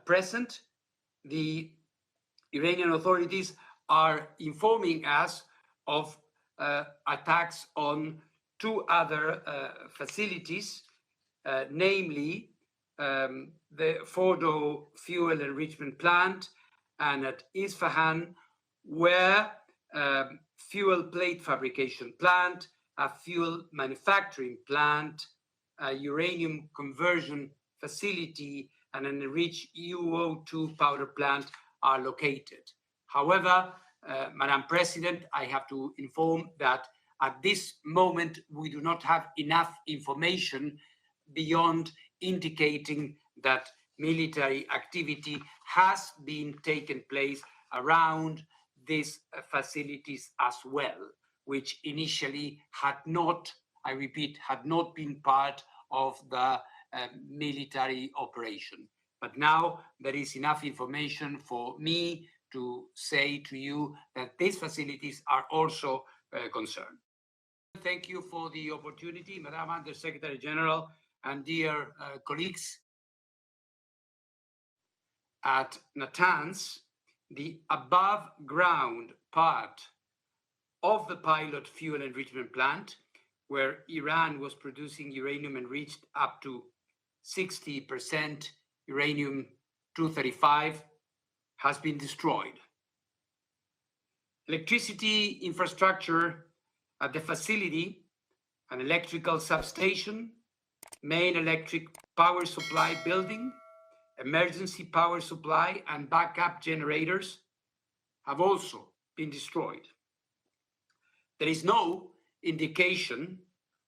At present, the Iranian authorities are informing us of attacks on two other facilities, namely the Fordow fuel enrichment plant and at Isfahan, where fuel plate fabrication plant, a fuel manufacturing plant, a uranium conversion facility, and an enriched UO2 powder plant are located. However, Madam President, I have to inform that at this moment, we do not have enough information beyond indicating that military activity has been taken place around these facilities as well, which initially had not, I repeat, had not been part of the military operation. But now there is enough information for me to say to you that these facilities are also concerned. Thank you for the opportunity, Madam Under Secretary General and dear colleagues. At Natanz, the above ground part of the pilot fuel enrichment plant, where Iran was producing uranium enriched up to 60% uranium-235, has been destroyed. Electricity infrastructure at the facility, an electrical substation, main electric power supply building, emergency power supply, and backup generators have also been destroyed. There is no indication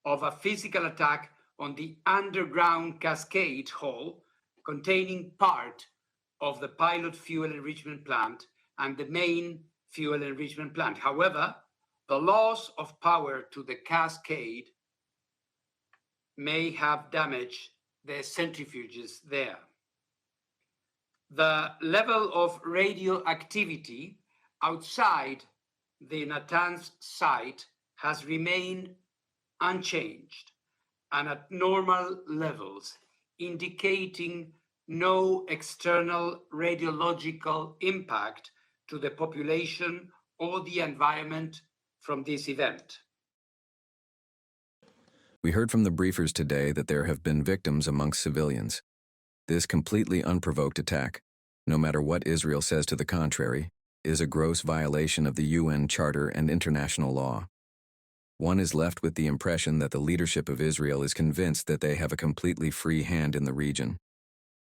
of a physical attack on the underground cascade hall containing part of the pilot fuel enrichment plant and the main fuel enrichment plant. However, the loss of power to the cascade may have damaged the centrifuges there. The level of radioactivity outside the Natanz site has remained unchanged and at normal levels, indicating no external radiological impact to the population or the environment from this event. We heard from the briefers today that there have been victims amongst civilians. This completely unprovoked attack, no matter what Israel says to the contrary, is a gross violation of the UN Charter and international law. One is left with the impression that the leadership of Israel is convinced that they have a completely free hand in the region,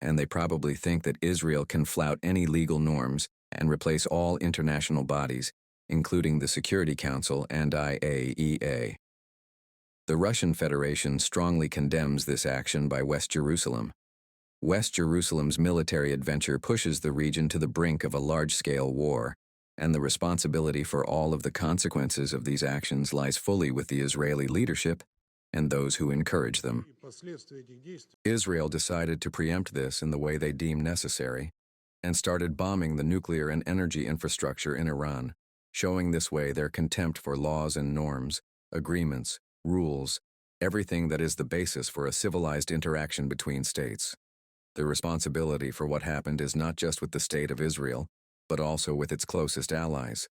and they probably think that Israel can flout any legal norms and replace all international bodies, including the Security Council and IAEA. The Russian Federation strongly condemns this action by West Jerusalem. West Jerusalem's military adventure pushes the region to the brink of a large-scale war, and the responsibility for all of the consequences of these actions lies fully with the Israeli leadership and those who encourage them. Israel decided to preempt this in the way they deem necessary and started bombing the nuclear and energy infrastructure in Iran, showing this way their contempt for laws and norms, agreements, rules, everything that is the basis for a civilized interaction between states. The responsibility for what happened is not just with the state of Israel, but also with its closest allies.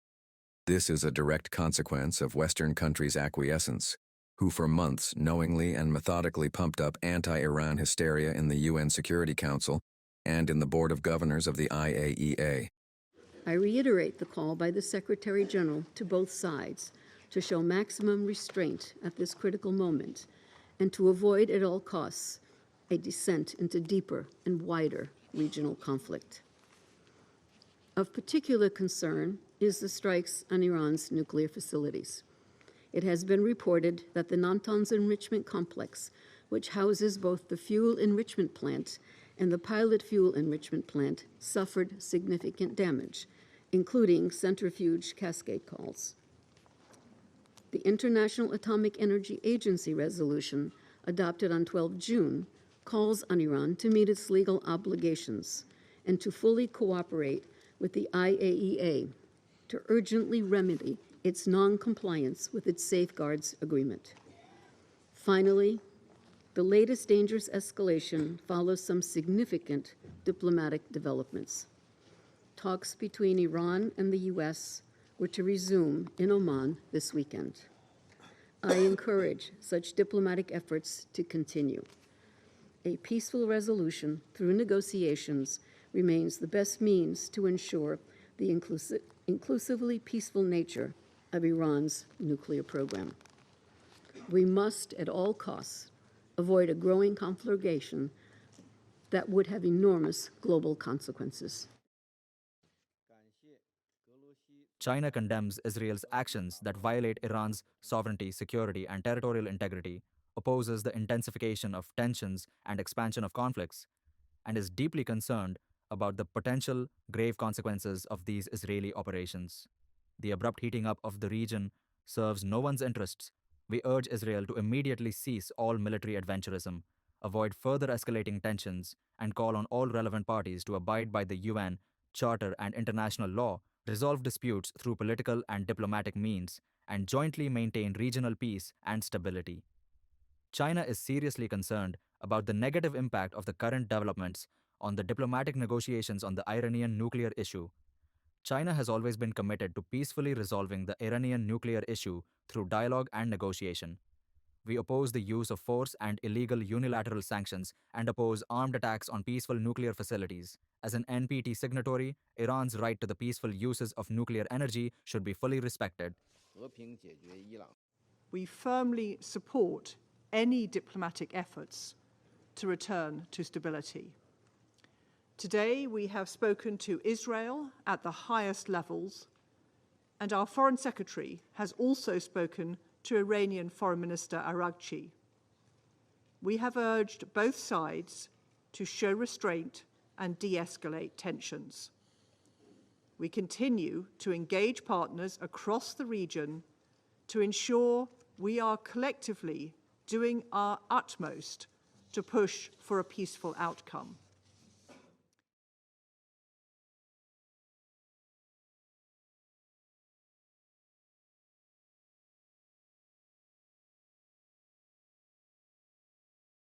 This is a direct consequence of Western countries' acquiescence, who for months knowingly and methodically pumped up anti-Iran hysteria in the UN Security Council and in the Board of Governors of the IAEA. I reiterate the call by the Secretary General to both sides to show maximum restraint at this critical moment and to avoid at all costs a descent into deeper and wider regional conflict. Of particular concern is the strikes on Iran's nuclear facilities. It has been reported that the Natanz enrichment complex, which houses both the fuel enrichment plant and the pilot fuel enrichment plant, suffered significant damage, including centrifuge cascade calls. The International Atomic Energy Agency resolution, adopted on 12 June, calls on Iran to meet its legal obligations and to fully cooperate with the IAEA to urgently remedy its non-compliance with its safeguards agreement. Finally, The latest dangerous escalation follows some significant diplomatic developments. Talks between Iran and the U.S. were to resume in Oman this weekend. I encourage such diplomatic efforts to continue. A peaceful resolution through negotiations remains the best means to ensure the inclusively peaceful nature of Iran's nuclear program. We must, at all costs, avoid a growing conflagration that would have enormous global consequences. China condemns Israel's actions that violate Iran's sovereignty, security, and territorial integrity, opposes the intensification of tensions and expansion of conflicts, and is deeply concerned about the potential grave consequences of these Israeli operations. The abrupt heating up of the region serves no one's interests. We urge Israel to immediately cease all military adventurism, avoid further escalating tensions, and call on all relevant parties to abide by the UN Charter and international law, resolve disputes through political and diplomatic means, and jointly maintain regional peace and stability. China is seriously concerned about the negative impact of the current developments on the diplomatic negotiations on the Iranian nuclear issue. China has always been committed to peacefully resolving the Iranian nuclear issue through dialogue and negotiation. We oppose the use of force and illegal unilateral sanctions and oppose armed attacks on peaceful nuclear facilities. As an NPT signatory, Iran's right to the peaceful uses of nuclear energy should be fully respected. We firmly support any diplomatic efforts to return to stability. Today, we have spoken to Israel at the highest levels, and our Foreign Secretary has also spoken to Iranian Foreign Minister Araghchi. We have urged both sides to show restraint and de-escalate tensions. We continue to engage partners across the region to ensure we are collectively doing our utmost to push for a peaceful outcome.